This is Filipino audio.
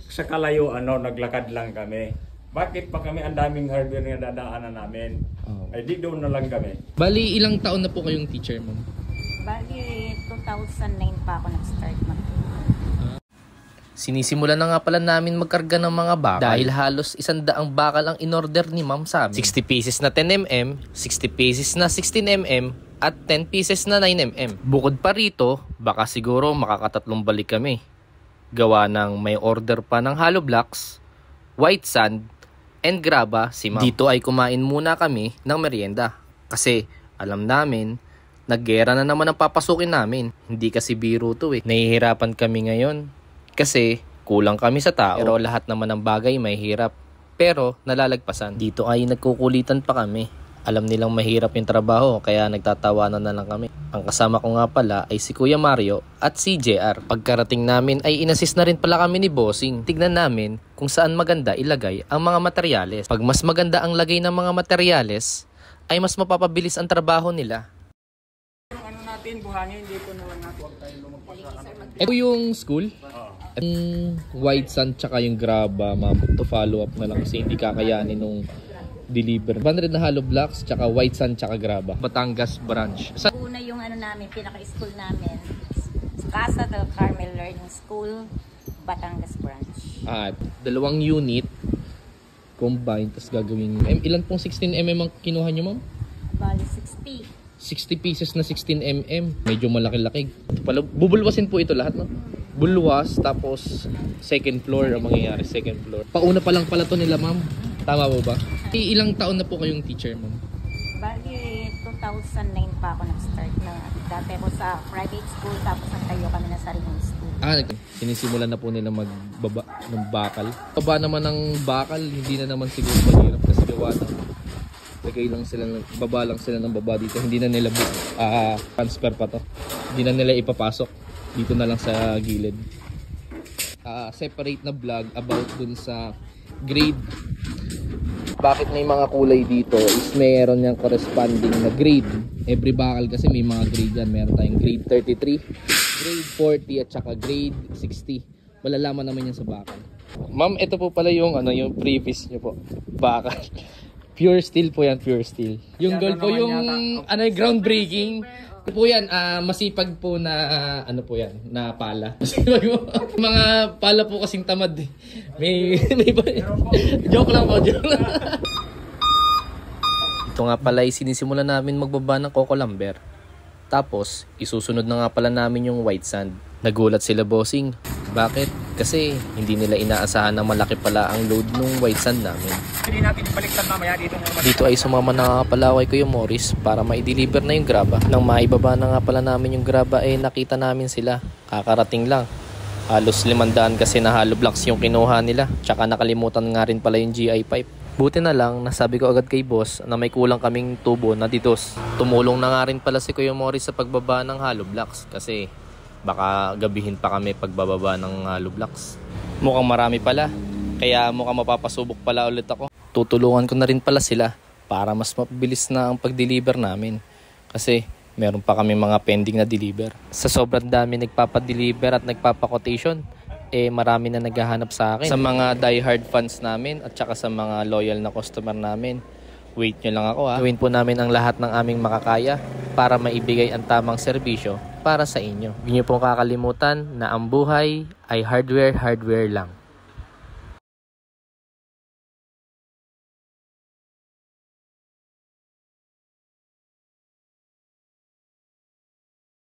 Sa kalayuan, naglakad lang kami. Bakit pa kami ang daming hardware na dadaanan namin? Ay di doon na lang kami. Bali, ilang taon na po kayong teacher, ma'am? Bali, 2009 pa ako nag-start mag. Sinisimulan na nga pala namin magkarga ng mga bakal dahil halos 100 bakal ang in-order ni ma'am sa amin. 60 pieces na 10mm, 60 pieces na 16mm, at 10 pieces na 9mm. Bukod pa rito, baka siguro makakatatlong balik kami. Gawa ng may order pa ng hollow blocks, white sand, and graba si ma'am. Dito ay kumain muna kami ng merienda kasi alam namin naggera na naman ang papasukin namin. Hindi kasi biro to eh. Nahihirapan kami ngayon kasi kulang kami sa tao. Pero lahat naman ng bagay may hirap. Pero nalalagpasan. Dito ay nagkukulitan pa kami. Alam nilang mahirap yung trabaho kaya nagtatawanan na lang kami. Ang kasama ko nga pala ay si Kuya Mario at si JR. Pagkarating namin ay inassist na rin pala kami ni Bossing. Tignan namin kung saan maganda ilagay ang mga materyales. Pag mas maganda ang lagay ng mga materyales ay mas mapapabilis ang trabaho nila. Yung ano natin, buhangin, dito na lang natin. Huwag tayo lumagpas. Ito yung school. Yung white sand tsaka yung graba, ma'am, to follow up na lang kasi hindi kakayanin nung deliver. 100 na hollow blocks tsaka white sand tsaka graba. Batangas branch. Una yung ano namin, pinaka-school namin. Casa del Carmel Learning School, Batangas branch. At dalawang unit combined tapos gagawin. Ilan pong 16mm ang kinuha nyo, ma'am? Bali, 60. 60 pieces na 16mm. Medyo malaki-laki. Bubulwasin po ito lahat, no? Bulwas, tapos second floor ang mangyayari. Second floor. Pauna pa lang pala to nila, ma'am. Tama po ba? Ilang taon na po kayong teacher, ma'am? Bali, 2009 pa ako nag-start na. Dati ako sa private school, tapos nagtayo kami na sariling school. Sinisimulan na po nila magbaba ng bakal. Baba naman ng bakal, hindi na naman siguro mahirap kasi gawa na. Lagay lang sila, baba lang sila ng baba dito. Hindi na nila transfer pa to. Hindi na nila ipapasok. Dito na lang sa gilid. Separate na vlog about dun sa grade. Bakit may mga kulay dito is meron yung corresponding na grade. Every bakal kasi may mga grade yan. Meron tayong grade 33, grade 40 at saka grade 60. Malalaman naman yan sa bakal. Ma'am, ito po pala yung yung previous nyo po. Bakal. Pure steel po yan, pure steel. Yung gold po yung groundbreaking. Po yan, masipag po na po yan, na pala. Mga pala po kasing tamad eh. May joke lang po, joke lang. Ito nga pala ay sinisimulan namin magbaba ng coco lumber. Tapos, isusunod na nga pala namin yung white sand. Nagulat sila, Bossing. Bakit? Kasi hindi nila inaasahan na malaki pala ang load ng white sand namin. Hindi natin baliktad mamaya dito. Dito ay sumama na nga pala kay Kuya Morris para ma-deliver na yung graba. Nang maibaba na nga pala namin yung graba ay nakita namin sila. Kakarating lang. Halos 500 kasi na hollow blocks yung kinuha nila. Tsaka nakalimutan nga rin pala yung GI pipe. Buti na lang, nasabi ko agad kay boss na may kulang kaming tubo na ditos. Tumulong na nga rin pala si Kuya Morris sa pagbaba ng hollow blocks kasi baka gabihin pa kami pagbababa ng hollow blocks. Mukhang marami pala, kaya mukhang mapapasubok pala ulit ako. Tutulungan ko na rin pala sila para mas mabilis na ang pag-deliver namin kasi meron pa kami mga pending na deliver. Sa sobrang dami nagpapa-deliver at nagpapa-quotation, marami na naghahanap sa akin. Sa mga die-hard fans namin at saka sa mga loyal na customer namin, wait nyo lang ako ha. Gawin po namin ang lahat ng aming makakaya para maibigay ang tamang serbisyo para sa inyo. Huwag nyo pong kakalimutan na ang buhay ay hardware lang.